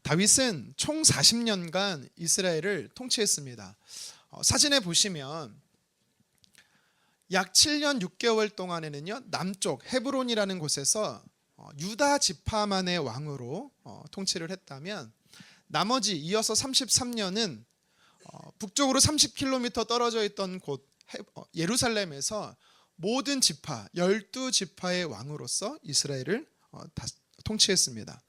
다윗은 총 40년간 이스라엘을 통치했습니다. 사진에 보시면 약 7년 6개월 동안에는요, 남쪽 헤브론이라는 곳에서 유다 지파만의 왕으로 통치를 했다면, 나머지 이어서 33년은 북쪽으로 30km 떨어져 있던 곳 예루살렘에서 모든 지파 12지파의 왕으로서 이스라엘을 통치했습니다.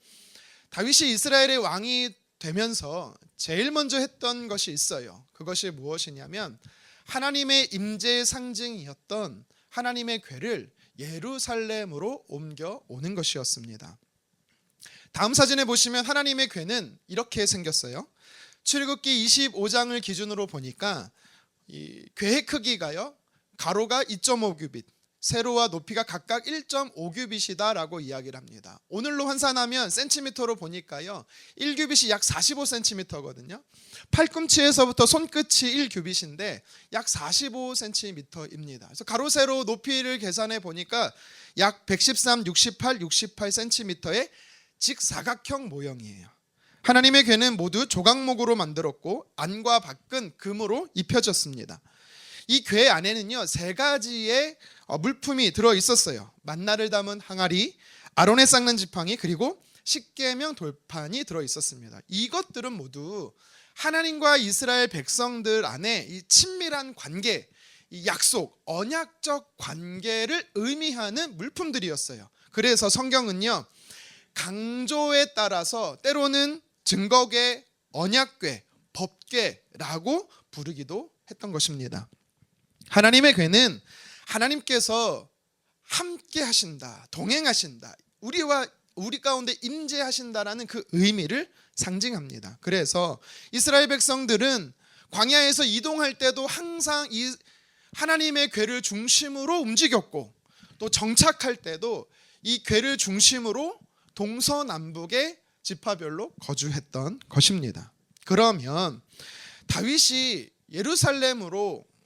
다윗이 이스라엘의 왕이 되면서 제일 먼저 했던 것이 있어요. 그것이 무엇이냐면 하나님의 임재의 상징이었던 하나님의 궤를 예루살렘으로 옮겨오는 것이었습니다. 다음 사진에 보시면 하나님의 궤는 이렇게 생겼어요. 출애굽기 25장을 기준으로 보니까 이 궤의 크기가요, 가로가 2.5규빗, 세로와 높이가 각각 1.5규빗이다 라고 이야기를 합니다. 오늘로 환산하면 센티미터로 보니까요, 1규빗이 약 45cm거든요. 팔꿈치에서부터 손끝이 1규빗인데 약 45cm입니다. 그래서 가로 세로 높이를 계산해 보니까 약 113, 68, 68cm의 직사각형 모형이에요. 하나님의 궤는 모두 조각목으로 만들었고 안과 밖은 금으로 입혀졌습니다. 이 궤 안에는요, 3가지의 물품이 들어 있었어요. 만나를 담은 항아리, 아론의 쌍난 지팡이, 그리고 십계명 돌판이 들어 있었습니다. 이것들은 모두 하나님과 이스라엘 백성들 안에 이 친밀한 관계, 이 약속, 언약적 관계를 의미하는 물품들이었어요. 그래서 성경은요, 강조에 따라서 때로는 증거궤, 언약궤, 법궤라고 부르기도 했던 것입니다. 하나님의 궤는 하나님께서 함께 하신다, 동행하신다, 우리 가운데 임재하신다라는 그 의미를 상징합니다. 그래서 이스라엘 백성들은 광야에서 이동할 때도 항상 이 하나님의 궤를 중심으로 움직였고, 또 정착할 때도 이 궤를 중심으로 동서남북의 지파별로 거주했던 것입니다. 그러면 다윗이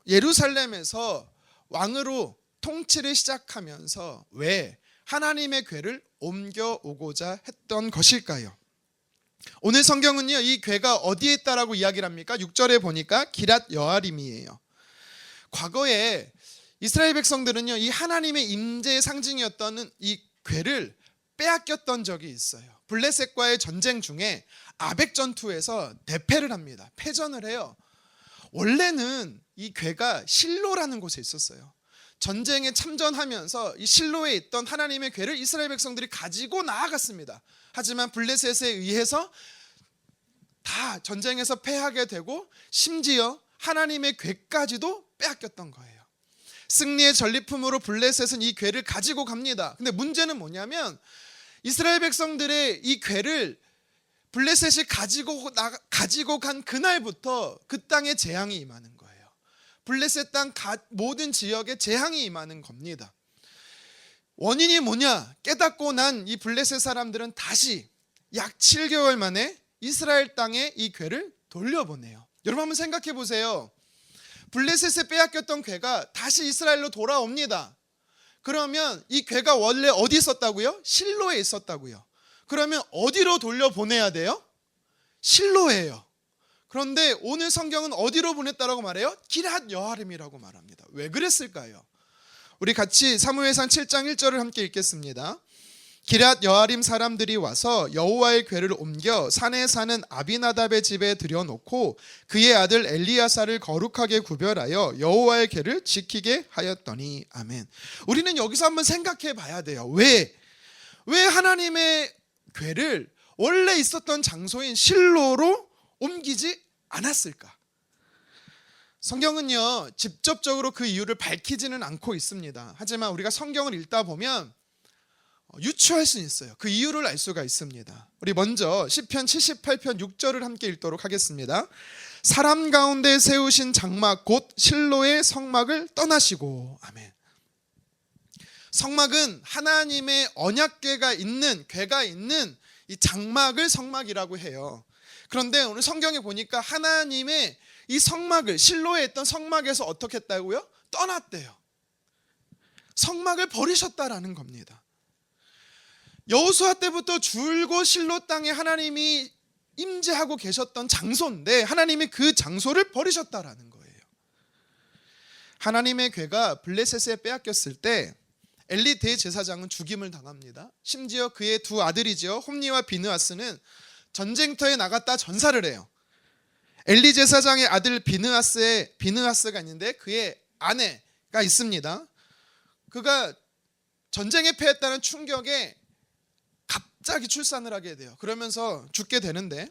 예루살렘에서 왕으로 통치를 시작하면서 왜 하나님의 궤를 옮겨오고자 했던 것일까요? 오늘 성경은요, 이 궤가 어디에 있다라고 이야기를 합니까? 6절에 보니까 기랏 여아림이에요. 과거에 이스라엘 백성들은요, 이 하나님의 임재의 상징이었던 이 궤를 빼앗겼던 적이 있어요. 블레셋과의 전쟁 중에 아벡 전투에서 대패를 합니다. 패전을 해요. 원래는 이 궤가 실로라는 곳에 있었어요. 전쟁에 참전하면서 이 실로에 있던 하나님의 궤를 이스라엘 백성들이 가지고 나아갔습니다. 하지만 블레셋에 의해서 다 전쟁에서 패하게 되고, 심지어 하나님의 궤까지도 빼앗겼던 거예요. 승리의 전리품으로 블레셋은 이 궤를 가지고 갑니다. 근데 문제는 뭐냐면 이스라엘 백성들의 이 궤를 블레셋이 가지고 간 그날부터 그 땅에 재앙이 임하는 거예요. 블레셋 땅 모든 지역에 재앙이 임하는 겁니다. 원인이 뭐냐 깨닫고 난 이 블레셋 사람들은 다시 약 7개월 만에 이스라엘 땅에 이 궤를 돌려보내요. 여러분 한번 생각해 보세요. 블레셋에 빼앗겼던 궤가 다시 이스라엘로 돌아옵니다. 그러면 이 궤가 원래 어디 있었다고요? 실로에 있었다고요. 그러면 어디로 돌려보내야 돼요? 실로예요. 그런데 오늘 성경은 어디로 보냈다라고 말해요? 기랏 여아림이라고 말합니다. 왜 그랬을까요? 우리 같이 사무엘상 7장 1절을 함께 읽겠습니다. 기랏 여아림 사람들이 와서 여호와의 궤를 옮겨 산에 사는 아비나답의 집에 들여놓고 그의 아들 엘리야사를 거룩하게 구별하여 여호와의 궤를 지키게 하였더니. 아멘. 우리는 여기서 한번 생각해 봐야 돼요. 왜 하나님의 궤를 원래 있었던 장소인 실로로 옮기지 않았을까? 성경은요, 직접적으로 그 이유를 밝히지는 않고 있습니다. 하지만 우리가 성경을 읽다 보면 유추할 수 있어요. 그 이유를 알 수가 있습니다. 우리 먼저 시편 78편 6절을 함께 읽도록 하겠습니다. 사람 가운데 세우신 장막 곧 실로의 성막을 떠나시고. 아멘. 성막은 하나님의 언약궤가 있는 이 장막을 성막이라고 해요. 그런데 오늘 성경에 보니까 하나님의 이 성막을, 실로에 있던 성막에서 어떻게 했다고요? 떠났대요. 성막을 버리셨다라는 겁니다. 여호수아 때부터 줄곧 실로 땅에 하나님이 임재하고 계셨던 장소인데 하나님이 그 장소를 버리셨다라는 거예요. 하나님의 궤가 블레셋에 빼앗겼을 때 엘리 대제사장은 죽임을 당합니다. 심지어 그의 두 아들이죠, 홈니와 비느하스는 전쟁터에 나갔다 전사를 해요. 엘리 제사장의 아들 비느하스가 있는데 그의 아내가 있습니다. 그가 전쟁에 패했다는 충격에 갑자기 출산을 하게 돼요. 그러면서 죽게 되는데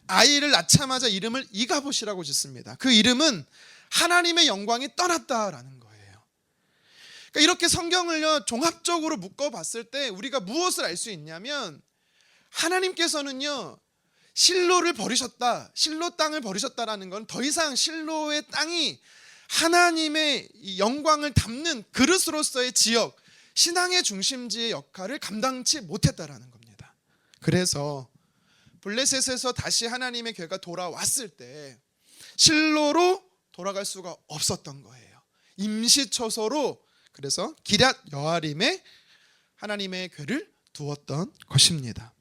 아이를 낳자마자 이름을 이가봇이라고 짓습니다. 그 이름은 하나님의 영광이 떠났다라는 거예요. 그러니까 이렇게 성경을요 종합적으로 묶어봤을 때 우리가 무엇을 알 수 있냐면 하나님께서는요 실로를 버리셨다, 실로 땅을 버리셨다라는 건 더 이상 실로의 땅이 하나님의 영광을 담는 그릇으로서의 지역, 신앙의 중심지의 역할을 감당치 못했다라는 겁니다. 그래서 블레셋에서 다시 하나님의 궤가 돌아왔을 때 실로로 돌아갈 수가 없었던 거예요. 임시처소로, 그래서 기럇 여아림에 하나님의 궤를 두었던 것입니다.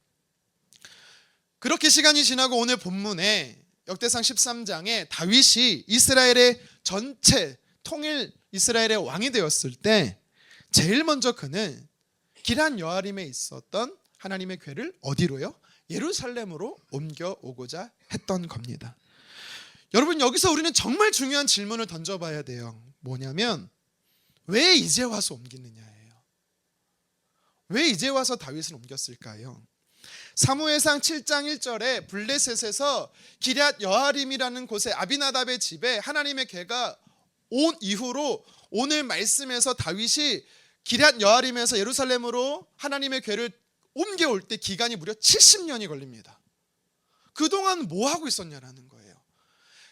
그렇게 시간이 지나고 오늘 본문에 역대상 13장에 다윗이 이스라엘의 전체 통일 이스라엘의 왕이 되었을 때 제일 먼저 그는 기럇 여아림에 있었던 하나님의 궤를 어디로요? 예루살렘으로 옮겨오고자 했던 겁니다. 여러분, 여기서 우리는 정말 중요한 질문을 던져봐야 돼요. 뭐냐면 왜 이제 와서 옮기느냐예요. 왜 이제 와서 다윗을 옮겼을까요? 사무엘상 7장 1절에 블레셋에서 기럇 여아림이라는 곳에 아비나답의 집에 하나님의 궤가 온 이후로 오늘 말씀에서 다윗이 기럇 여아림에서 예루살렘으로 하나님의 궤를 옮겨올 때 기간이 무려 70년이 걸립니다. 그동안 뭐 하고 있었냐라는 거예요.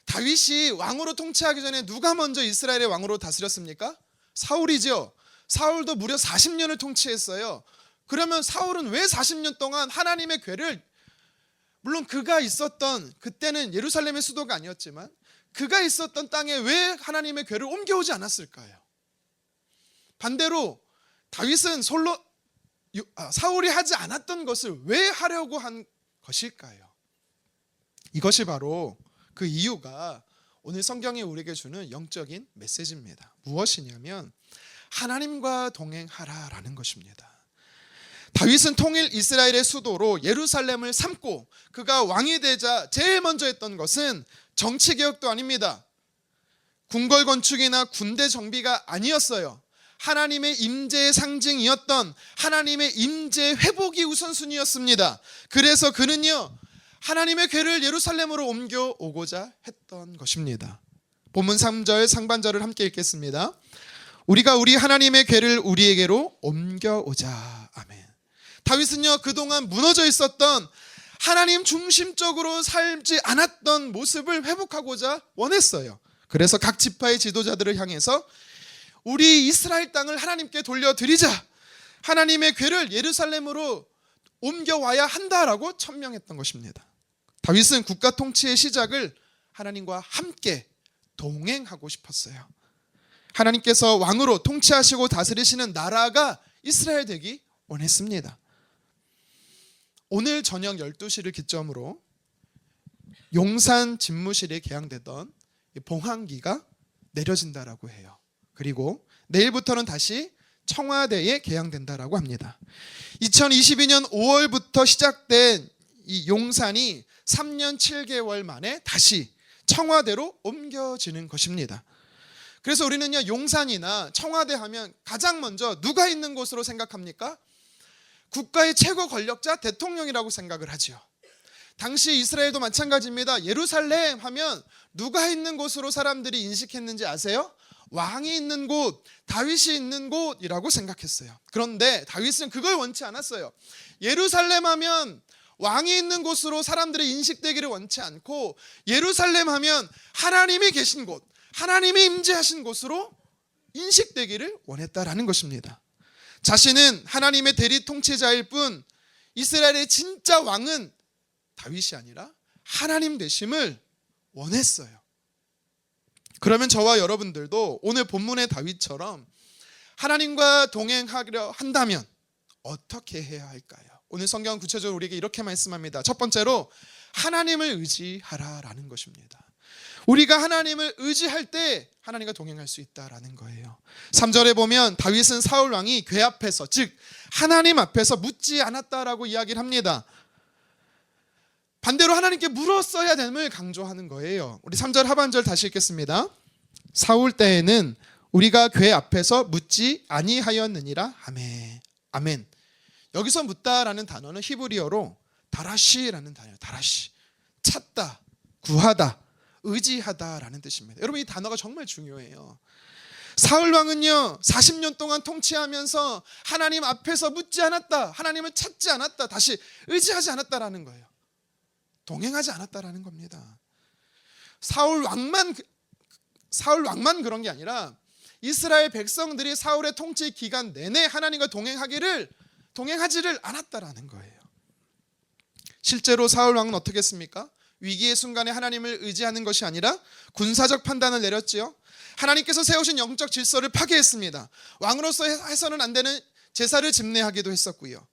다윗이 왕으로 통치하기 전에 누가 먼저 이스라엘의 왕으로 다스렸습니까? 사울이죠. 사울도 무려 40년을 통치했어요. 그러면 사울은 왜 40년 동안 하나님의 궤를, 물론 그가 있었던, 그때는 예루살렘의 수도가 아니었지만 그가 있었던 땅에 왜 하나님의 궤를 옮겨오지 않았을까요? 반대로 다윗은 사울이 하지 않았던 것을 왜 하려고 한 것일까요? 이것이 바로 그 이유가 오늘 성경이 우리에게 주는 영적인 메시지입니다. 무엇이냐면 하나님과 동행하라라는 것입니다. 다윗은 통일 이스라엘의 수도로 예루살렘을 삼고 그가 왕이 되자 제일 먼저 했던 것은 정치개혁도 아닙니다. 궁궐 건축이나 군대 정비가 아니었어요. 하나님의 임재의 상징이었던 하나님의 임재 회복이 우선순위였습니다. 그래서 그는요 하나님의 궤를 예루살렘으로 옮겨오고자 했던 것입니다. 본문 3절 상반절을 함께 읽겠습니다. 우리가 우리 하나님의 궤를 우리에게로 옮겨오자. 아멘. 다윗은요 그동안 무너져 있었던 하나님 중심적으로 살지 않았던 모습을 회복하고자 원했어요. 그래서 각 지파의 지도자들을 향해서 우리 이스라엘 땅을 하나님께 돌려드리자, 하나님의 궤를 예루살렘으로 옮겨와야 한다라고 천명했던 것입니다. 다윗은 국가 통치의 시작을 하나님과 함께 동행하고 싶었어요. 하나님께서 왕으로 통치하시고 다스리시는 나라가 이스라엘 되기 원했습니다. 오늘 저녁 12시를 기점으로 용산 집무실에 개항되던 봉황기가 내려진다라고 해요. 그리고 내일부터는 다시 청와대에 개항된다라고 합니다. 2022년 5월부터 시작된 이 용산이 3년 7개월 만에 다시 청와대로 옮겨지는 것입니다. 그래서 우리는요 용산이나 청와대 하면 가장 먼저 누가 있는 곳으로 생각합니까? 국가의 최고 권력자 대통령이라고 생각을 하죠. 당시 이스라엘도 마찬가지입니다. 예루살렘 하면 누가 있는 곳으로 사람들이 인식했는지 아세요? 왕이 있는 곳, 다윗이 있는 곳이라고 생각했어요. 그런데 다윗은 그걸 원치 않았어요. 예루살렘 하면 왕이 있는 곳으로 사람들이 인식되기를 원치 않고, 예루살렘 하면 하나님이 계신 곳, 하나님이 임재하신 곳으로 인식되기를 원했다라는 것입니다. 자신은 하나님의 대리 통치자일 뿐 이스라엘의 진짜 왕은 다윗이 아니라 하나님 되심을 원했어요. 그러면 저와 여러분들도 오늘 본문의 다윗처럼 하나님과 동행하려 한다면 어떻게 해야 할까요? 오늘 성경은 구체적으로 우리에게 이렇게 말씀합니다. 첫 번째로 하나님을 의지하라라는 것입니다. 우리가 하나님을 의지할 때 하나님과 동행할 수 있다라는 거예요. 3절에 보면 다윗은 사울 왕이 궤 앞에서, 즉 하나님 앞에서 묻지 않았다라고 이야기를 합니다. 반대로 하나님께 물었어야 됨을 강조하는 거예요. 우리 3절 하반절 다시 읽겠습니다. 사울 때에는 우리가 궤 앞에서 묻지 아니하였느니라. 아멘. 아멘. 여기서 묻다라는 단어는 히브리어로 다라시라는 단어예요. 다라시. 찾다, 구하다, 의지하다라는 뜻입니다. 여러분, 이 단어가 정말 중요해요. 사울 왕은요 40년 동안 통치하면서 하나님 앞에서 묻지 않았다, 하나님을 찾지 않았다, 다시 의지하지 않았다라는 거예요. 동행하지 않았다라는 겁니다. 사울 왕만 그런 게 아니라 이스라엘 백성들이 사울의 통치 기간 내내 하나님과 동행하지를 않았다라는 거예요. 실제로 사울 왕은 어떻게 했습니까? 위기의 순간에 하나님을 의지하는 것이 아니라 군사적 판단을 내렸지요. 하나님께서 세우신 영적 질서를 파괴했습니다. 왕으로서 해서는 안 되는 제사를 집례하기도 했었고요.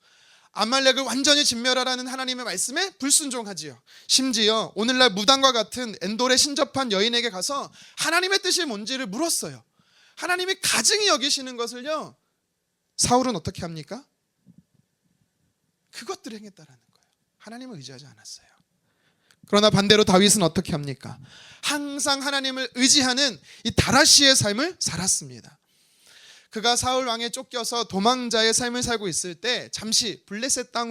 아말렉을 완전히 진멸하라는 하나님의 말씀에 불순종하지요. 심지어 오늘날 무당과 같은 엔돌에 신접한 여인에게 가서 하나님의 뜻이 뭔지를 물었어요. 하나님이 가증히 여기시는 것을요 사울은 어떻게 합니까? 그것들을 행했다라는 거예요. 하나님을 의지하지 않았어요. 그러나 반대로 다윗은 어떻게 합니까? 항상 하나님을 의지하는 이 다라시의 삶을 살았습니다. 그가 사울 왕에 쫓겨서 도망자의 삶을 살고 있을 때 잠시 블레셋 땅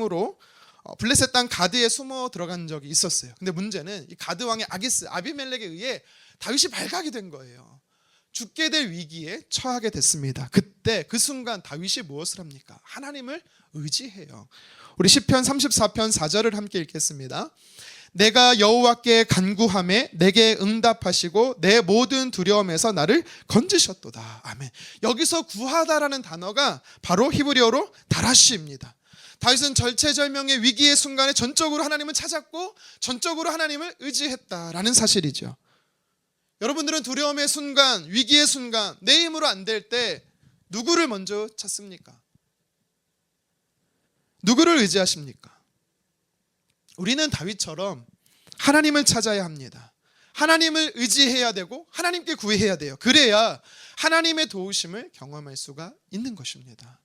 가드에 숨어 들어간 적이 있었어요. 근데 문제는 이 가드 왕의 아기스 아비멜렉에 의해 다윗이 발각이 된 거예요. 죽게 될 위기에 처하게 됐습니다. 그때 그 순간 다윗이 무엇을 합니까? 하나님을 의지해요. 우리 시편 34편 4절을 함께 읽겠습니다. 내가 여호와께 간구하매 내게 응답하시고 내 모든 두려움에서 나를 건지셨도다. 아멘. 여기서 구하다라는 단어가 바로 히브리어로 다라시입니다. 다윗은 절체절명의 위기의 순간에 전적으로 하나님을 찾았고 전적으로 하나님을 의지했다라는 사실이죠. 여러분들은 두려움의 순간, 위기의 순간, 내 힘으로 안 될 때 누구를 먼저 찾습니까? 누구를 의지하십니까? 우리는 다윗처럼 하나님을 찾아야 합니다. 하나님을 의지해야 되고 하나님께 구해야 돼요. 그래야 하나님의 도우심을 경험할 수가 있는 것입니다.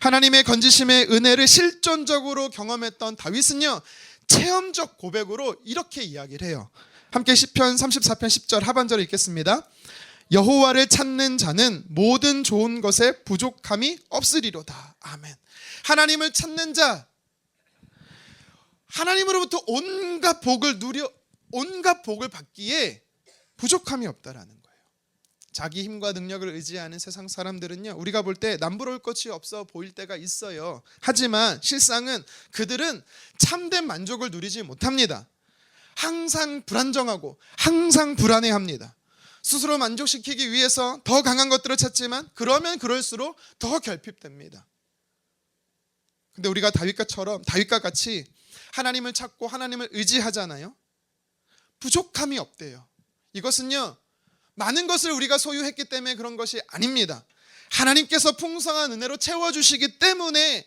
하나님의 건지심의 은혜를 실존적으로 경험했던 다윗은요 체험적 고백으로 이렇게 이야기를 해요. 함께 시편 34편 10절 하반절을 읽겠습니다. 여호와를 찾는 자는 모든 좋은 것에 부족함이 없으리로다. 아멘. 하나님을 찾는 자, 하나님으로부터 온갖 복을 받기에 부족함이 없다라는 거예요. 자기 힘과 능력을 의지하는 세상 사람들은요 우리가 볼 때 남부러울 것이 없어 보일 때가 있어요. 하지만 실상은 그들은 참된 만족을 누리지 못합니다. 항상 불안정하고 항상 불안해합니다. 스스로 만족시키기 위해서 더 강한 것들을 찾지만 그러면 그럴수록 더 결핍됩니다. 근데 우리가 다윗과 같이 하나님을 찾고 하나님을 의지하잖아요. 부족함이 없대요. 이것은요 많은 것을 우리가 소유했기 때문에 그런 것이 아닙니다. 하나님께서 풍성한 은혜로 채워주시기 때문에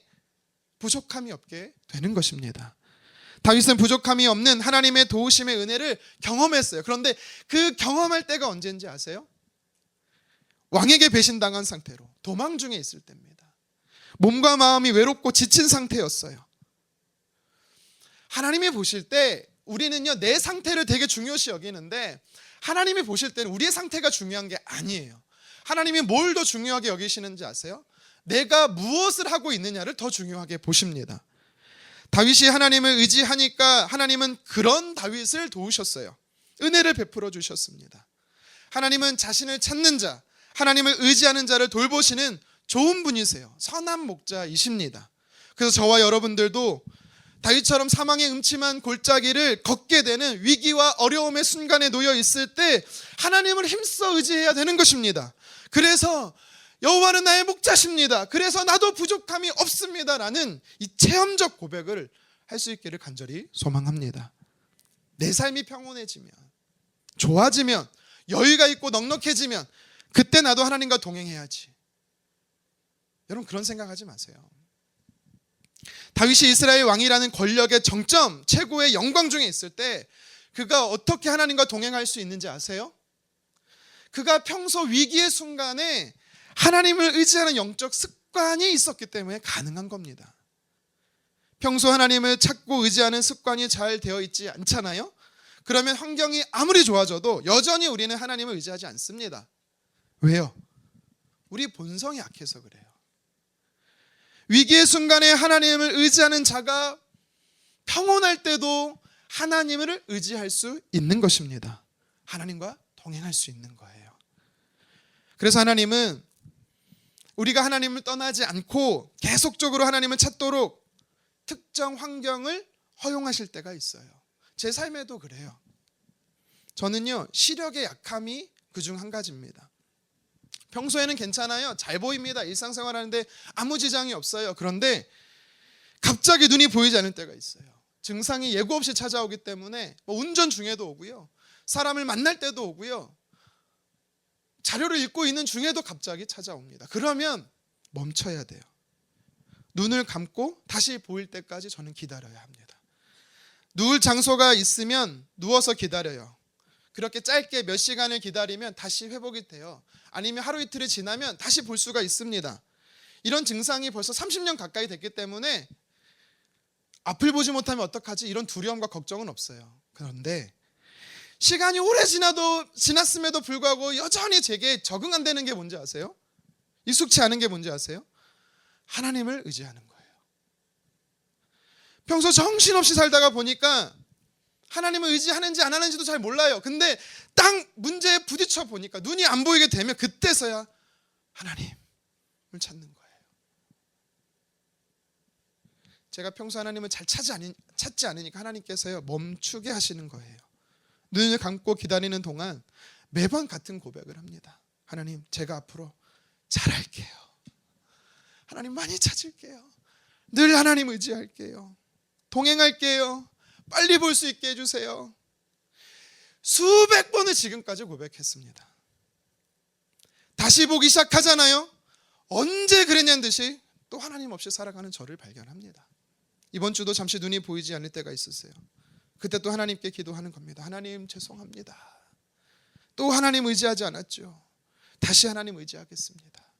부족함이 없게 되는 것입니다. 다윗은 부족함이 없는 하나님의 도우심의 은혜를 경험했어요. 그런데 그 경험할 때가 언제인지 아세요? 왕에게 배신당한 상태로 도망 중에 있을 때입니다. 몸과 마음이 외롭고 지친 상태였어요. 하나님이 보실 때 우리는요 내 상태를 되게 중요시 여기는데 하나님이 보실 때는 우리의 상태가 중요한 게 아니에요. 하나님이 뭘 더 중요하게 여기시는지 아세요? 내가 무엇을 하고 있느냐를 더 중요하게 보십니다. 다윗이 하나님을 의지하니까 하나님은 그런 다윗을 도우셨어요. 은혜를 베풀어 주셨습니다. 하나님은 자신을 찾는 자, 하나님을 의지하는 자를 돌보시는 좋은 분이세요. 선한 목자이십니다. 그래서 저와 여러분들도 다윗처럼 사망의 음침한 골짜기를 걷게 되는 위기와 어려움의 순간에 놓여 있을 때 하나님을 힘써 의지해야 되는 것입니다. 그래서 여호와는 나의 목자십니다. 그래서 나도 부족함이 없습니다라는 이 체험적 고백을 할 수 있기를 간절히 소망합니다. 내 삶이 평온해지면, 좋아지면, 여유가 있고 넉넉해지면 그때 나도 하나님과 동행해야지. 여러분 그런 생각하지 마세요. 다윗이 이스라엘 왕이라는 권력의 정점, 최고의 영광 중에 있을 때 그가 어떻게 하나님과 동행할 수 있는지 아세요? 그가 평소 위기의 순간에 하나님을 의지하는 영적 습관이 있었기 때문에 가능한 겁니다. 평소 하나님을 찾고 의지하는 습관이 잘 되어 있지 않잖아요? 그러면 환경이 아무리 좋아져도 여전히 우리는 하나님을 의지하지 않습니다. 왜요? 우리 본성이 약해서 그래요. 위기의 순간에 하나님을 의지하는 자가 평온할 때도 하나님을 의지할 수 있는 것입니다. 하나님과 동행할 수 있는 거예요. 그래서 하나님은 우리가 하나님을 떠나지 않고 계속적으로 하나님을 찾도록 특정 환경을 허용하실 때가 있어요. 제 삶에도 그래요. 저는요, 시력의 약함이 그중 한 가지입니다. 평소에는 괜찮아요. 잘 보입니다. 일상생활 하는데 아무 지장이 없어요. 그런데 갑자기 눈이 보이지 않을 때가 있어요. 증상이 예고 없이 찾아오기 때문에 운전 중에도 오고요. 사람을 만날 때도 오고요. 자료를 읽고 있는 중에도 갑자기 찾아옵니다. 그러면 멈춰야 돼요. 눈을 감고 다시 보일 때까지 저는 기다려야 합니다. 누울 장소가 있으면 누워서 기다려요. 그렇게 짧게 몇 시간을 기다리면 다시 회복이 돼요. 아니면 하루 이틀이 지나면 다시 볼 수가 있습니다. 이런 증상이 벌써 30년 가까이 됐기 때문에 앞을 보지 못하면 어떡하지? 이런 두려움과 걱정은 없어요. 그런데 시간이 오래 지났음에도 불구하고 여전히 제게 적응 안 되는 게 뭔지 아세요? 익숙치 않은 게 뭔지 아세요? 하나님을 의지하는 거예요. 평소 정신없이 살다가 보니까 하나님을 의지하는지 안 하는지도 잘 몰라요. 근데 딱 문제에 부딪혀 보니까 눈이 안 보이게 되면 그때서야 하나님을 찾는 거예요. 제가 평소 하나님을 잘 찾지 않으니까 하나님께서요, 멈추게 하시는 거예요. 눈을 감고 기다리는 동안 매번 같은 고백을 합니다. 하나님, 제가 앞으로 잘할게요. 하나님 많이 찾을게요. 늘 하나님 의지할게요. 동행할게요. 빨리 볼 수 있게 해주세요. 수백 번을 지금까지 고백했습니다. 다시 보기 시작하잖아요. 언제 그랬냐는 듯이 또 하나님 없이 살아가는 저를 발견합니다. 이번 주도 잠시 눈이 보이지 않을 때가 있었어요. 그때 또 하나님께 기도하는 겁니다. 하나님 죄송합니다. 또 하나님 의지하지 않았죠. 다시 하나님 의지하겠습니다.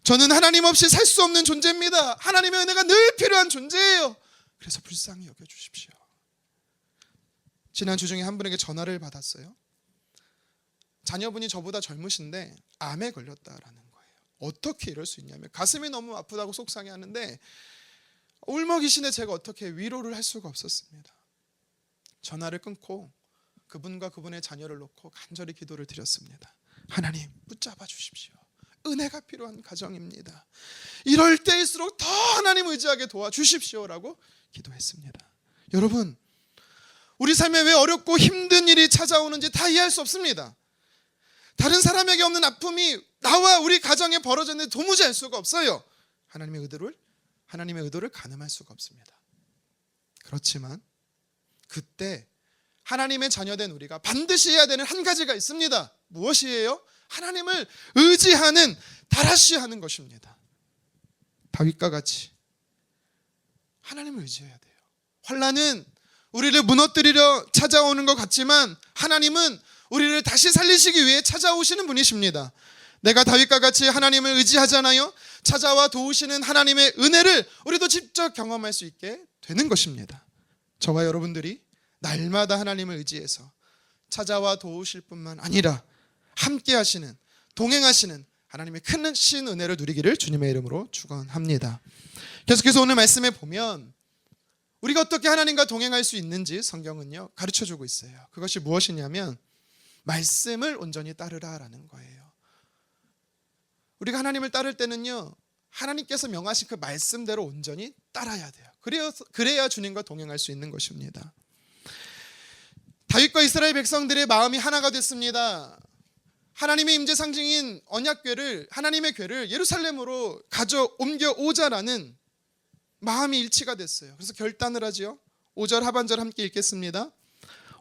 저는 하나님 없이 살 수 없는 존재입니다. 하나님의 은혜가 늘 필요한 존재예요. 그래서 불쌍히 여겨주십시오. 지난 주 중에 한 분에게 전화를 받았어요. 자녀분이 저보다 젊으신데 암에 걸렸다라는 거예요. 어떻게 이럴 수 있냐면 가슴이 너무 아프다고 속상해하는데 울먹이시네. 제가 어떻게 위로를 할 수가 없었습니다. 전화를 끊고 그분과 그분의 자녀를 놓고 간절히 기도를 드렸습니다. 하나님 붙잡아 주십시오. 은혜가 필요한 가정입니다. 이럴 때일수록 더 하나님 의지하게 도와주십시오라고 기도했습니다. 여러분, 우리 삶에 왜 어렵고 힘든 일이 찾아오는지 다 이해할 수 없습니다. 다른 사람에게 없는 아픔이 나와 우리 가정에 벌어졌는데 도무지 알 수가 없어요. 하나님의 의도를 가늠할 수가 없습니다. 그렇지만 그때 하나님의 자녀된 우리가 반드시 해야 되는 한 가지가 있습니다. 무엇이에요? 하나님을 의지하는, 달아쉬하는 것입니다. 다윗과 같이 하나님을 의지해야 돼요. 환난은 우리를 무너뜨리려 찾아오는 것 같지만 하나님은 우리를 다시 살리시기 위해 찾아오시는 분이십니다. 내가 다윗과 같이 하나님을 의지하잖아요. 찾아와 도우시는 하나님의 은혜를 우리도 직접 경험할 수 있게 되는 것입니다. 저와 여러분들이 날마다 하나님을 의지해서 찾아와 도우실 뿐만 아니라 함께 하시는, 동행하시는 하나님의 크신 은혜를 누리기를 주님의 이름으로 축원합니다. 계속해서 오늘 말씀에 보면 우리가 어떻게 하나님과 동행할 수 있는지 성경은요 가르쳐주고 있어요. 그것이 무엇이냐면 말씀을 온전히 따르라라는 거예요. 우리가 하나님을 따를 때는요 하나님께서 명하신 그 말씀대로 온전히 따라야 돼요. 그래야 주님과 동행할 수 있는 것입니다. 다윗과 이스라엘 백성들의 마음이 하나가 됐습니다. 하나님의 임재 상징인 언약궤를, 하나님의 궤를 예루살렘으로 옮겨오자라는 마음이 일치가 됐어요. 그래서 결단을 하지요. 5절 하반절 함께 읽겠습니다.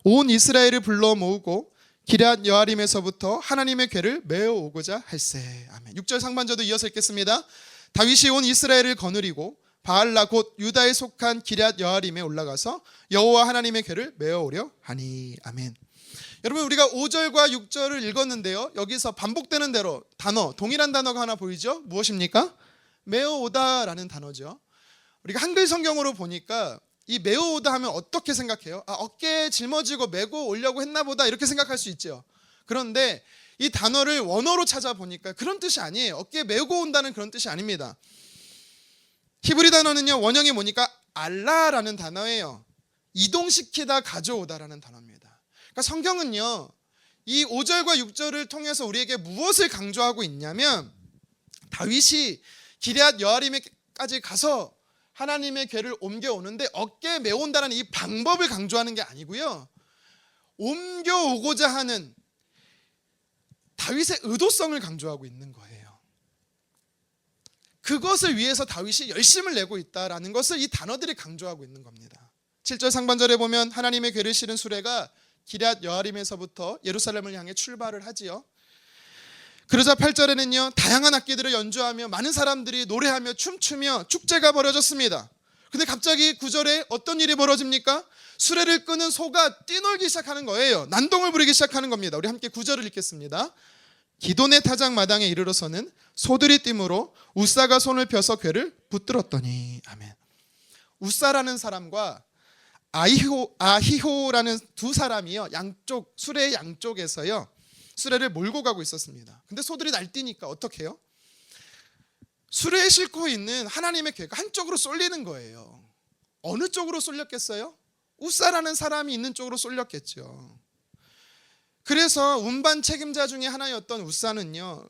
온 이스라엘을 불러 모으고 기럇 여아림에서부터 하나님의 궤를 메어오고자 할세. 아멘. 6절 상반절도 이어서 읽겠습니다. 다윗이 온 이스라엘을 거느리고 바알라 곧 유다에 속한 기럇 여아림에 올라가서 여호와 하나님의 궤를 메어오려 하니. 아멘. 여러분, 우리가 5절과 6절을 읽었는데요, 여기서 반복되는 대로 단어, 동일한 단어가 하나 보이죠? 무엇입니까? 메어오다라는 단어죠. 우리가 한글 성경으로 보니까 이 메어오다 하면 어떻게 생각해요? 어깨에 짊어지고 메고 오려고 했나 보다, 이렇게 생각할 수 있죠. 그런데 이 단어를 원어로 찾아보니까 그런 뜻이 아니에요. 어깨에 메고 온다는 그런 뜻이 아닙니다. 히브리 단어는요, 원형이 뭐니까 알라라는 단어예요. 이동시키다, 가져오다라는 단어입니다. 그러니까 성경은요, 이 5절과 6절을 통해서 우리에게 무엇을 강조하고 있냐면, 다윗이 기럇 여아림에까지 가서 하나님의 궤를 옮겨오는데 어깨에 메온다는 이 방법을 강조하는 게 아니고요, 옮겨오고자 하는 다윗의 의도성을 강조하고 있는 거예요. 그것을 위해서 다윗이 열심을 내고 있다라는 것을 이 단어들이 강조하고 있는 겁니다. 7절 상반절에 보면 하나님의 궤를 실은 수레가 기럇 여아림에서부터 예루살렘을 향해 출발을 하지요. 그러자 8절에는요, 다양한 악기들을 연주하며 많은 사람들이 노래하며 춤추며 축제가 벌어졌습니다. 근데 갑자기 9절에 어떤 일이 벌어집니까? 수레를 끄는 소가 뛰놀기 시작하는 거예요. 난동을 부리기 시작하는 겁니다. 우리 함께 9절을 읽겠습니다. 기돈의 타작 마당에 이르러서는 소들이 뛰므로 우사가 손을 펴서 궤를 붙들었더니. 아멘. 우사라는 사람과 아히호라는 두 사람이요, 양쪽, 수레의 양쪽에서요, 수레를 몰고 가고 있었습니다. 근데 소들이 날뛰니까 어떻게 해요? 수레에 싣고 있는 하나님의 궤가 한쪽으로 쏠리는 거예요. 어느 쪽으로 쏠렸겠어요? 우사라는 사람이 있는 쪽으로 쏠렸겠죠. 그래서 운반 책임자 중에 하나였던 우사는요,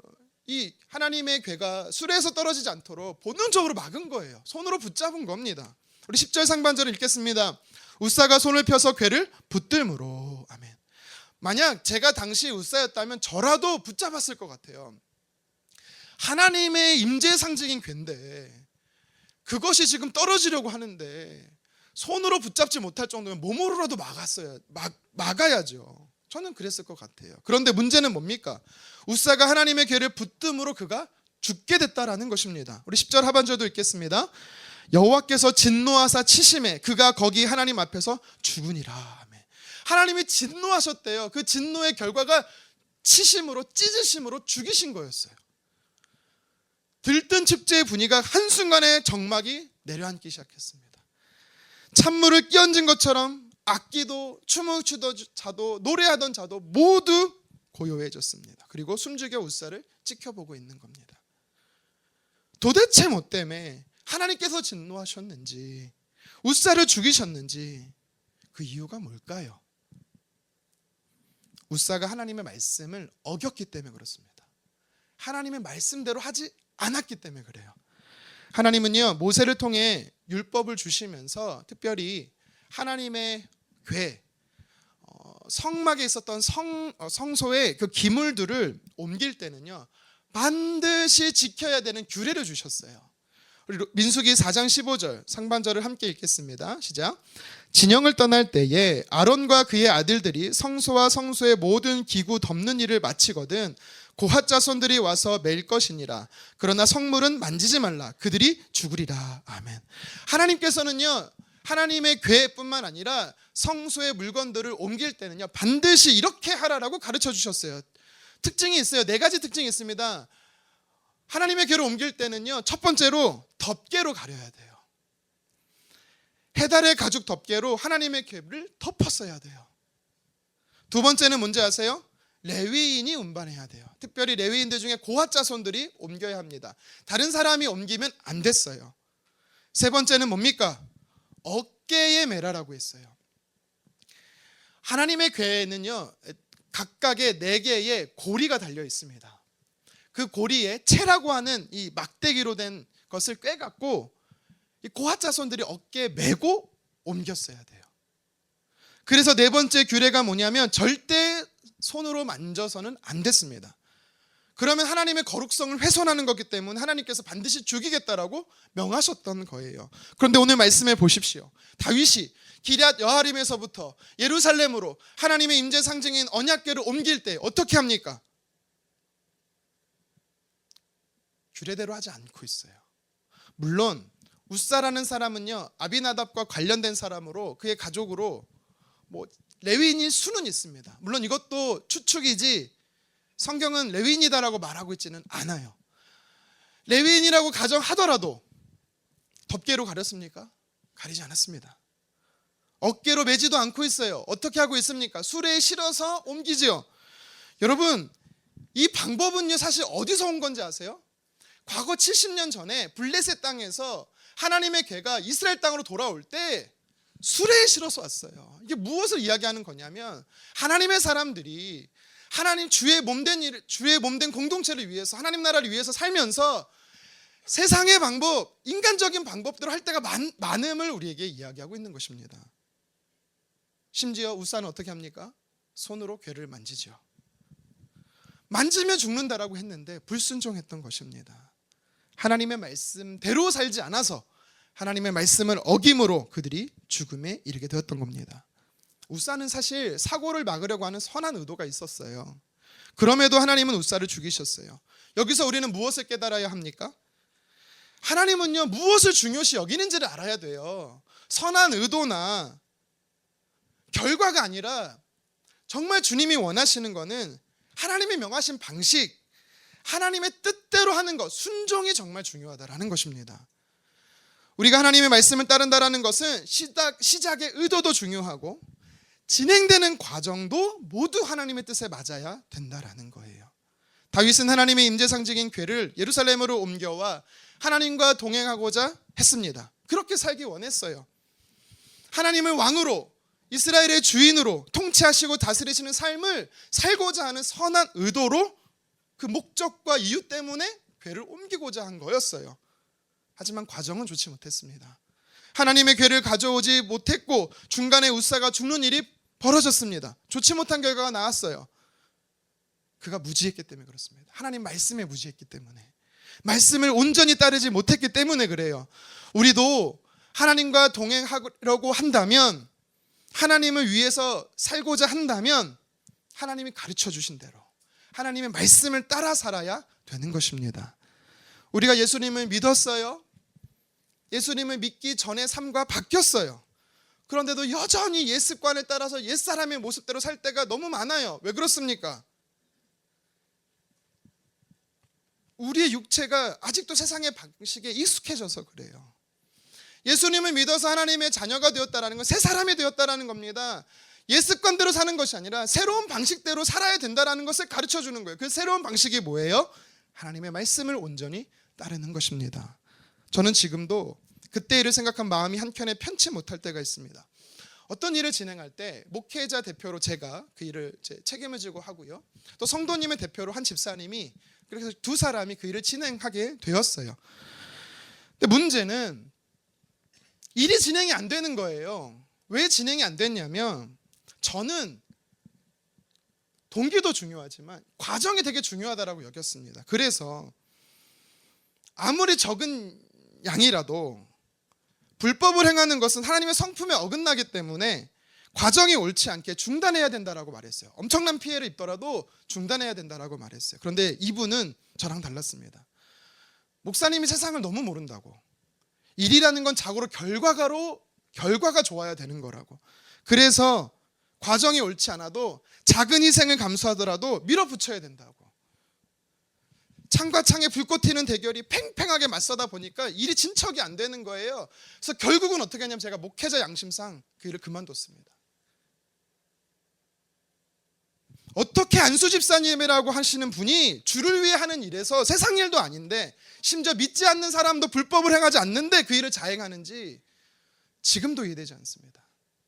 이 하나님의 궤가 수레에서 떨어지지 않도록 본능적으로 막은 거예요. 손으로 붙잡은 겁니다. 우리 10절 상반절을 읽겠습니다. 우사가 손을 펴서 궤를 붙들므로. 아멘. 만약 제가 당시 우사였다면 저라도 붙잡았을 것 같아요. 하나님의 임재 상징인 궤인데 그것이 지금 떨어지려고 하는데 손으로 붙잡지 못할 정도면 몸으로라도 막아야죠. 저는 그랬을 것 같아요. 그런데 문제는 뭡니까? 우사가 하나님의 궤를 붙듦으로 그가 죽게 됐다라는 것입니다. 우리 10절 하반절도 읽겠습니다. 여호와께서 진노하사 치심에 그가 거기 하나님 앞에서 죽으니라. 아멘. 하나님이 진노하셨대요. 그 진노의 결과가 치심으로, 찢으심으로 죽이신 거였어요. 들뜬 축제의 분위기가 한순간에 정막이 내려앉기 시작했습니다. 찬물을 끼얹은 것처럼 악기도, 춤을 추던 자도, 노래하던 자도 모두 고요해졌습니다. 그리고 숨죽여 우사를 지켜보고 있는 겁니다. 도대체 뭐 때문에 하나님께서 진노하셨는지, 우사를 죽이셨는지, 그 이유가 뭘까요? 우사가 하나님의 말씀을 어겼기 때문에 그렇습니다. 하나님의 말씀대로 하지 않았기 때문에 그래요. 하나님은요, 모세를 통해 율법을 주시면서 특별히 하나님의 궤, 성막에 있었던 성소의 그 기물들을 옮길 때는요, 반드시 지켜야 되는 규례를 주셨어요. 우리 민수기 4장 15절 상반절을 함께 읽겠습니다. 시작. 진영을 떠날 때에 아론과 그의 아들들이 성소와 성소의 모든 기구 덮는 일을 마치거든 고핫 자손들이 와서 맬 것이니라. 그러나 성물은 만지지 말라. 그들이 죽으리라. 아멘. 하나님께서는요, 하나님의 궤뿐만 아니라 성소의 물건들을 옮길 때는요, 반드시 이렇게 하라라고 가르쳐 주셨어요. 특징이 있어요. 4가지 특징이 있습니다. 하나님의 궤를 옮길 때는요, 첫 번째로 덮개로 가려야 돼요. 해달의 가죽 덮개로 하나님의 궤를 덮었어야 돼요. 두 번째는 뭔지 아세요? 레위인이 운반해야 돼요. 특별히 레위인들 중에 고핫 자손들이 옮겨야 합니다. 다른 사람이 옮기면 안 됐어요. 세 번째는 뭡니까? 어깨에 매라라고 했어요. 하나님의 궤에는요, 각각의 4개의 고리가 달려 있습니다. 그 고리에 채라고 하는 이 막대기로 된 것을 꿰갖고 이 고핫 자손들이 어깨에 메고 옮겼어야 돼요. 그래서 4번째 규례가 뭐냐면 절대 손으로 만져서는 안 됐습니다. 그러면 하나님의 거룩성을 훼손하는 거기 때문에 하나님께서 반드시 죽이겠다라고 명하셨던 거예요. 그런데 오늘 말씀해 보십시오. 다윗이 기럇 여아림에서부터 예루살렘으로 하나님의 임재 상징인 언약궤를 옮길 때 어떻게 합니까? 규례대로 하지 않고 있어요. 물론 웃사라는 사람은요, 아비나답과 관련된 사람으로 그의 가족으로 레위인인 수는 있습니다. 물론 이것도 추측이지 성경은 레위인이다라고 말하고 있지는 않아요. 레위인이라고 가정하더라도 덮개로 가렸습니까? 가리지 않았습니다. 어깨로 매지도 않고 있어요. 어떻게 하고 있습니까? 수레에 실어서 옮기지요. 여러분, 이 방법은요 사실 어디서 온 건지 아세요? 과거 70년 전에 블레셋 땅에서 하나님의 괴가 이스라엘 땅으로 돌아올 때 수레에 실어서 왔어요. 이게 무엇을 이야기하는 거냐면 하나님의 사람들이 하나님 주의 몸된 공동체를 위해서, 하나님 나라를 위해서 살면서 세상의 방법, 인간적인 방법대로 할 때가 많음을 우리에게 이야기하고 있는 것입니다. 심지어 웃사는 어떻게 합니까? 손으로 괴를 만지죠. 만지면 죽는다라고 했는데 불순종했던 것입니다. 하나님의 말씀대로 살지 않아서 하나님의 말씀을 어김으로 그들이 죽음에 이르게 되었던 겁니다. 웃사는 사실 사고를 막으려고 하는 선한 의도가 있었어요. 그럼에도 하나님은 웃사를 죽이셨어요. 여기서 우리는 무엇을 깨달아야 합니까? 하나님은요 무엇을 중요시 여기는지를 알아야 돼요. 선한 의도나 결과가 아니라 정말 주님이 원하시는 것은 하나님의 명하신 방식, 하나님의 뜻대로 하는 것, 순종이 정말 중요하다라는 것입니다. 우리가 하나님의 말씀을 따른다라는 것은 시작의 의도도 중요하고 진행되는 과정도 모두 하나님의 뜻에 맞아야 된다라는 거예요. 다윗은 하나님의 임재 상징인 궤를 예루살렘으로 옮겨와 하나님과 동행하고자 했습니다. 그렇게 살기 원했어요. 하나님을 왕으로, 이스라엘의 주인으로 통치하시고 다스리시는 삶을 살고자 하는 선한 의도로 그 목적과 이유 때문에 궤를 옮기고자 한 거였어요. 하지만 과정은 좋지 못했습니다. 하나님의 궤를 가져오지 못했고 중간에 웃사가 죽는 일이 벌어졌습니다. 좋지 못한 결과가 나왔어요. 그가 무지했기 때문에 그렇습니다. 하나님 말씀에 무지했기 때문에, 말씀을 온전히 따르지 못했기 때문에 그래요. 우리도 하나님과 동행하려고 한다면, 하나님을 위해서 살고자 한다면 하나님이 가르쳐 주신 대로 하나님의 말씀을 따라 살아야 되는 것입니다. 우리가 예수님을 믿었어요. 예수님을 믿기 전에 삶과 바뀌었어요. 그런데도 여전히 옛 습관을 따라서 옛 사람의 모습대로 살 때가 너무 많아요. 왜 그렇습니까? 우리의 육체가 아직도 세상의 방식에 익숙해져서 그래요. 예수님을 믿어서 하나님의 자녀가 되었다라는 건 새 사람이 되었다라는 겁니다. 옛 습관대로 사는 것이 아니라 새로운 방식대로 살아야 된다라는 것을 가르쳐 주는 거예요. 그 새로운 방식이 뭐예요? 하나님의 말씀을 온전히 따르는 것입니다. 저는 지금도 그때 일을 생각한 마음이 한켠에 편치 못할 때가 있습니다. 어떤 일을 진행할 때 목회자 대표로 제가 그 일을 책임을 지고 하고요. 또 성도님의 대표로 한 집사님이, 그래서 두 사람이 그 일을 진행하게 되었어요. 근데 문제는 일이 진행이 안 되는 거예요. 왜 진행이 안 됐냐면 저는 동기도 중요하지만 과정이 되게 중요하다고 여겼습니다. 그래서 아무리 적은 양이라도 불법을 행하는 것은 하나님의 성품에 어긋나기 때문에 과정이 옳지 않게 중단해야 된다라고 말했어요. 엄청난 피해를 입더라도 중단해야 된다라고 말했어요. 그런데 이분은 저랑 달랐습니다. 목사님이 세상을 너무 모른다고, 일이라는 건 자고로 결과가 좋아야 되는 거라고, 그래서 과정이 옳지 않아도 작은 희생을 감수하더라도 밀어붙여야 된다고, 창과 창에 불꽃 튀는 대결이 팽팽하게 맞서다 보니까 일이 진척이 안 되는 거예요. 그래서 결국은 어떻게 하냐면 제가 목회자 양심상 그 일을 그만뒀습니다. 어떻게 안수 집사님이라고 하시는 분이 주를 위해 하는 일에서 세상 일도 아닌데, 심지어 믿지 않는 사람도 불법을 행하지 않는데 그 일을 자행하는지 지금도 이해되지 않습니다.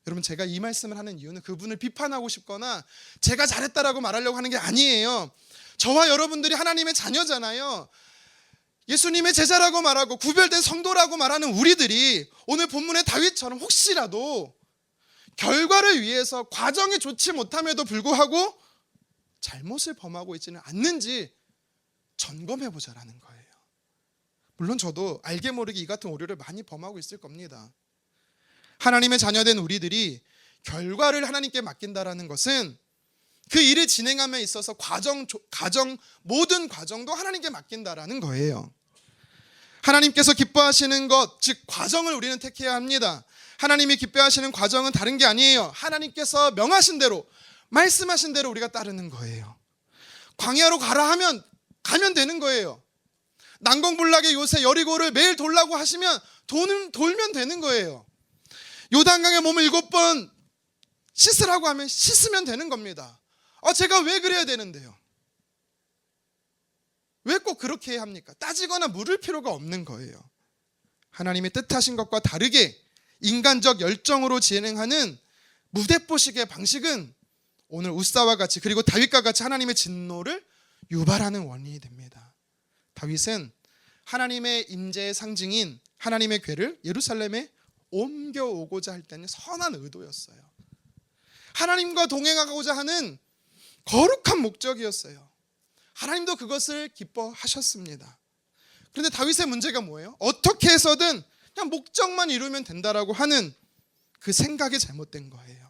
여러분, 제가 이 말씀을 하는 이유는 그분을 비판하고 싶거나 제가 잘했다라고 말하려고 하는 게 아니에요. 저와 여러분들이 하나님의 자녀잖아요. 예수님의 제자라고 말하고 구별된 성도라고 말하는 우리들이 오늘 본문의 다윗처럼 혹시라도 결과를 위해서 과정이 좋지 못함에도 불구하고 잘못을 범하고 있지는 않는지 점검해보자라는 거예요. 물론 저도 알게 모르게 이 같은 오류를 많이 범하고 있을 겁니다. 하나님의 자녀된 우리들이 결과를 하나님께 맡긴다라는 것은 그 일을 진행함에 있어서 과정, 모든 과정도 하나님께 맡긴다라는 거예요. 하나님께서 기뻐하시는 것, 즉 과정을 우리는 택해야 합니다. 하나님이 기뻐하시는 과정은 다른 게 아니에요. 하나님께서 명하신 대로, 말씀하신 대로 우리가 따르는 거예요. 광야로 가라 하면 가면 되는 거예요. 난공불락의 요새 여리고를 매일 돌라고 하시면 돌면 되는 거예요. 요단강에 몸을 7번 씻으라고 하면 씻으면 되는 겁니다. 제가 왜 그래야 되는데요? 왜 꼭 그렇게 해야 합니까? 따지거나 물을 필요가 없는 거예요. 하나님의 뜻하신 것과 다르게 인간적 열정으로 진행하는 무대뽀식의 방식은 오늘 웃사와 같이, 그리고 다윗과 같이 하나님의 진노를 유발하는 원인이 됩니다. 다윗은 하나님의 임재의 상징인 하나님의 궤를 예루살렘에 옮겨오고자 할 때는 선한 의도였어요. 하나님과 동행하고자 하는 거룩한 목적이었어요. 하나님도 그것을 기뻐하셨습니다. 그런데 다윗의 문제가 뭐예요? 어떻게 해서든 그냥 목적만 이루면 된다라고 하는 그 생각이 잘못된 거예요.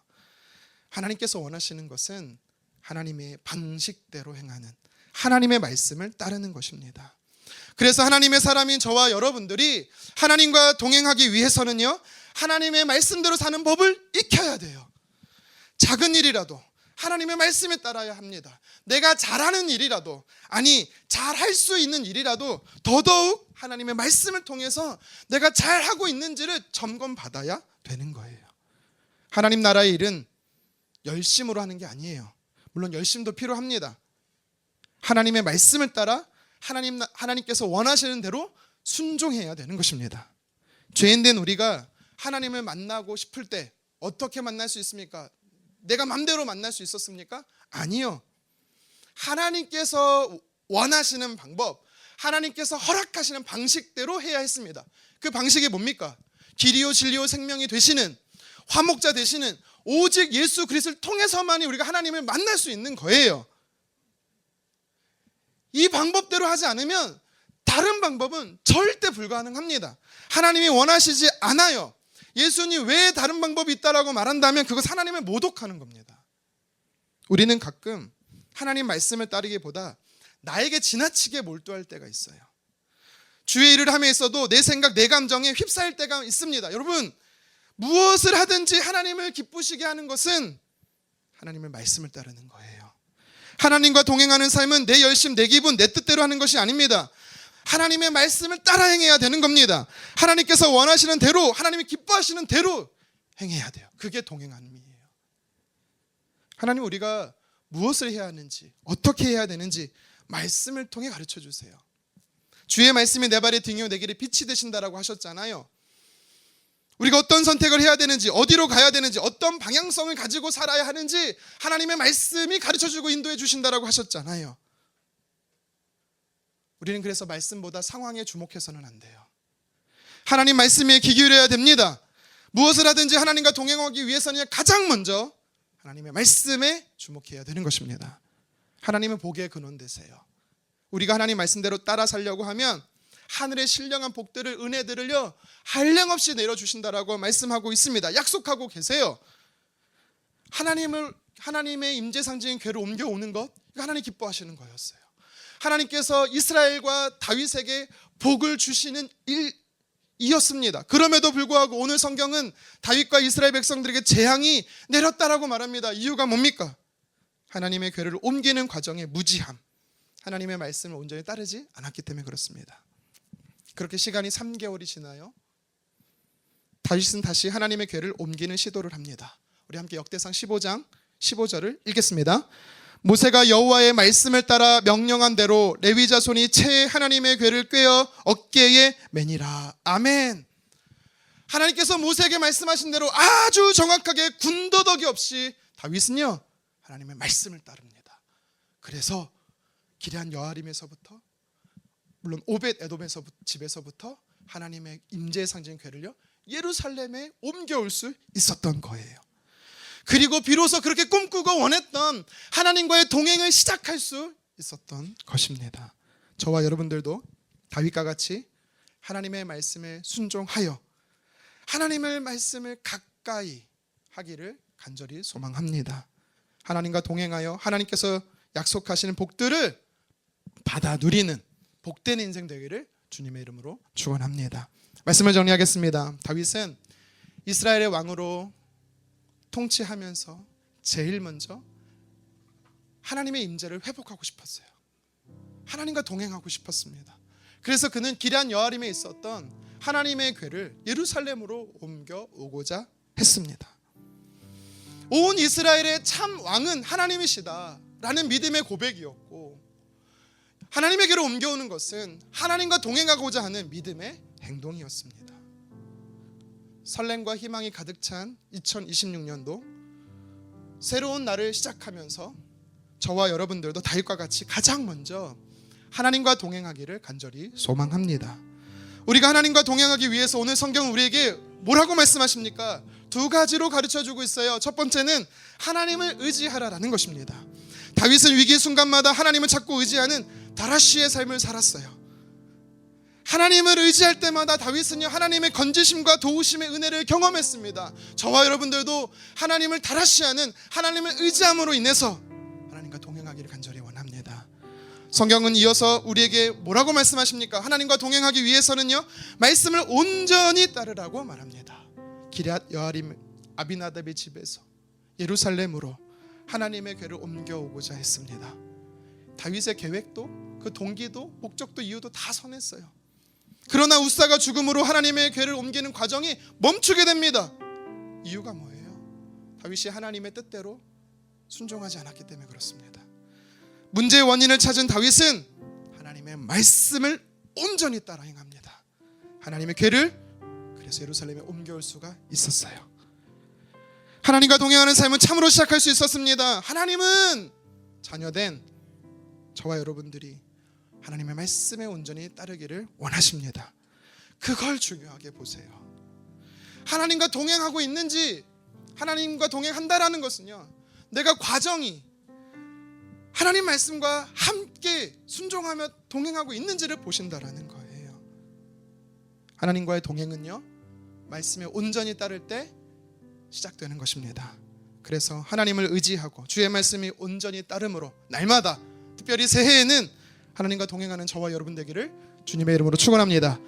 하나님께서 원하시는 것은 하나님의 방식대로 행하는, 하나님의 말씀을 따르는 것입니다. 그래서 하나님의 사람인 저와 여러분들이 하나님과 동행하기 위해서는요, 하나님의 말씀대로 사는 법을 익혀야 돼요. 작은 일이라도 하나님의 말씀에 따라야 합니다. 내가 잘하는 일이라도, 아니 잘할 수 있는 일이라도 더더욱 하나님의 말씀을 통해서 내가 잘하고 있는지를 점검받아야 되는 거예요. 하나님 나라의 일은 열심으로 하는 게 아니에요. 물론 열심도 필요합니다. 하나님의 말씀을 따라 하나님께서 원하시는 대로 순종해야 되는 것입니다. 죄인된 우리가 하나님을 만나고 싶을 때 어떻게 만날 수 있습니까? 내가 맘대로 만날 수 있었습니까? 아니요. 하나님께서 원하시는 방법, 하나님께서 허락하시는 방식대로 해야 했습니다. 그 방식이 뭡니까? 길이요 진리요 생명이 되시는, 화목자 되시는 오직 예수 그리스도를 통해서만이 우리가 하나님을 만날 수 있는 거예요. 이 방법대로 하지 않으면 다른 방법은 절대 불가능합니다. 하나님이 원하시지 않아요. 예수님 외에 다른 방법이 있다라고 말한다면 그것 하나님을 모독하는 겁니다. 우리는 가끔 하나님 말씀을 따르기보다 나에게 지나치게 몰두할 때가 있어요. 주의 일을 함에 있어도 내 생각, 내 감정에 휩싸일 때가 있습니다. 여러분, 무엇을 하든지 하나님을 기쁘시게 하는 것은 하나님의 말씀을 따르는 거예요. 하나님과 동행하는 삶은 내 열심, 내 기분, 내 뜻대로 하는 것이 아닙니다. 하나님의 말씀을 따라 행해야 되는 겁니다. 하나님께서 원하시는 대로, 하나님이 기뻐하시는 대로 행해야 돼요. 그게 동행함이에요. 하나님 우리가 무엇을 해야 하는지, 어떻게 해야 되는지 말씀을 통해 가르쳐 주세요. 주의 말씀이 내 발의 등이요 내 길에 빛이 되신다라고 하셨잖아요. 우리가 어떤 선택을 해야 되는지, 어디로 가야 되는지, 어떤 방향성을 가지고 살아야 하는지 하나님의 말씀이 가르쳐주고 인도해 주신다라고 하셨잖아요. 우리는 그래서 말씀보다 상황에 주목해서는 안 돼요. 하나님 말씀에 귀 기울여야 됩니다. 무엇을 하든지 하나님과 동행하기 위해서는 가장 먼저 하나님의 말씀에 주목해야 되는 것입니다. 하나님은 복의 근원 되세요. 우리가 하나님 말씀대로 따라 살려고 하면 하늘의 신령한 복들을, 은혜들을요 한량없이 내려주신다라고 말씀하고 있습니다. 약속하고 계세요. 하나님의 임재 상징인 궤를 옮겨오는 것, 이거 하나님 기뻐하시는 거였어요. 하나님께서 이스라엘과 다윗에게 복을 주시는 일이었습니다. 그럼에도 불구하고 오늘 성경은 다윗과 이스라엘 백성들에게 재앙이 내렸다라고 말합니다. 이유가 뭡니까? 하나님의 궤를 옮기는 과정의 무지함, 하나님의 말씀을 온전히 따르지 않았기 때문에 그렇습니다. 그렇게 시간이 3개월이 지나요. 다윗은 다시 하나님의 궤를 옮기는 시도를 합니다. 우리 함께 역대상 15장 15절을 읽겠습니다. 모세가 여호와의 말씀을 따라 명령한 대로 레위 자손이 채 하나님의 궤를 꿰어 어깨에 매니라. 아멘. 하나님께서 모세에게 말씀하신 대로 아주 정확하게 군더더기 없이 다윗은요 하나님의 말씀을 따릅니다. 그래서 기럇 여아림에서부터, 물론 오벳 에돔에서 집에서부터 하나님의 임재의 상징 궤를요 예루살렘에 옮겨올 수 있었던 거예요. 그리고 비로소 그렇게 꿈꾸고 원했던 하나님과의 동행을 시작할 수 있었던 것입니다. 저와 여러분들도 다윗과 같이 하나님의 말씀에 순종하여 하나님의 말씀을 가까이 하기를 간절히 소망합니다. 하나님과 동행하여 하나님께서 약속하시는 복들을 받아 누리는 복된 인생 되기를 주님의 이름으로 축원합니다. 말씀을 정리하겠습니다. 다윗은 이스라엘의 왕으로 통치하면서 제일 먼저 하나님의 임재를 회복하고 싶었어요. 하나님과 동행하고 싶었습니다. 그래서 그는 기럇 여아림에 있었던 하나님의 궤를 예루살렘으로 옮겨오고자 했습니다. 온 이스라엘의 참 왕은 하나님이시다라는 믿음의 고백이었고, 하나님의 궤를 옮겨오는 것은 하나님과 동행하고자 하는 믿음의 행동이었습니다. 설렘과 희망이 가득 찬 2026년도 새로운 날을 시작하면서 저와 여러분들도 다윗과 같이 가장 먼저 하나님과 동행하기를 간절히 소망합니다. 우리가 하나님과 동행하기 위해서 오늘 성경은 우리에게 뭐라고 말씀하십니까? 두 가지로 가르쳐주고 있어요. 첫 번째는 하나님을 의지하라라는 것입니다. 다윗은 위기의 순간마다 하나님을 찾고 의지하는 다라시의 삶을 살았어요. 하나님을 의지할 때마다 다윗은요, 하나님의 건지심과 도우심의 은혜를 경험했습니다. 저와 여러분들도 하나님을 다라시하는 하나님을 의지함으로 인해서 하나님과 동행하기를 간절히 원합니다. 성경은 이어서 우리에게 뭐라고 말씀하십니까? 하나님과 동행하기 위해서는요, 말씀을 온전히 따르라고 말합니다. 기럇 여아림 아비나답의 집에서 예루살렘으로 하나님의 궤를 옮겨오고자 했습니다. 다윗의 계획도 그 동기도 목적도 이유도 다 선했어요. 그러나 우사가 죽음으로 하나님의 궤를 옮기는 과정이 멈추게 됩니다. 이유가 뭐예요? 다윗이 하나님의 뜻대로 순종하지 않았기 때문에 그렇습니다. 문제의 원인을 찾은 다윗은 하나님의 말씀을 온전히 따라 행합니다. 하나님의 궤를 그래서 예루살렘에 옮겨올 수가 있었어요. 하나님과 동행하는 삶은 참으로 시작할 수 있었습니다. 하나님은 자녀된 저와 여러분들이 하나님의 말씀에 온전히 따르기를 원하십니다. 그걸 중요하게 보세요. 하나님과 동행하고 있는지, 하나님과 동행한다라는 것은요, 내가 과정이 하나님 말씀과 함께 순종하며 동행하고 있는지를 보신다라는 거예요. 하나님과의 동행은요, 말씀에 온전히 따를 때 시작되는 것입니다. 그래서 하나님을 의지하고 주의 말씀이 온전히 따름으로 날마다, 특별히 새해에는 하나님과 동행하는 저와 여러분 되기를 주님의 이름으로 축원합니다.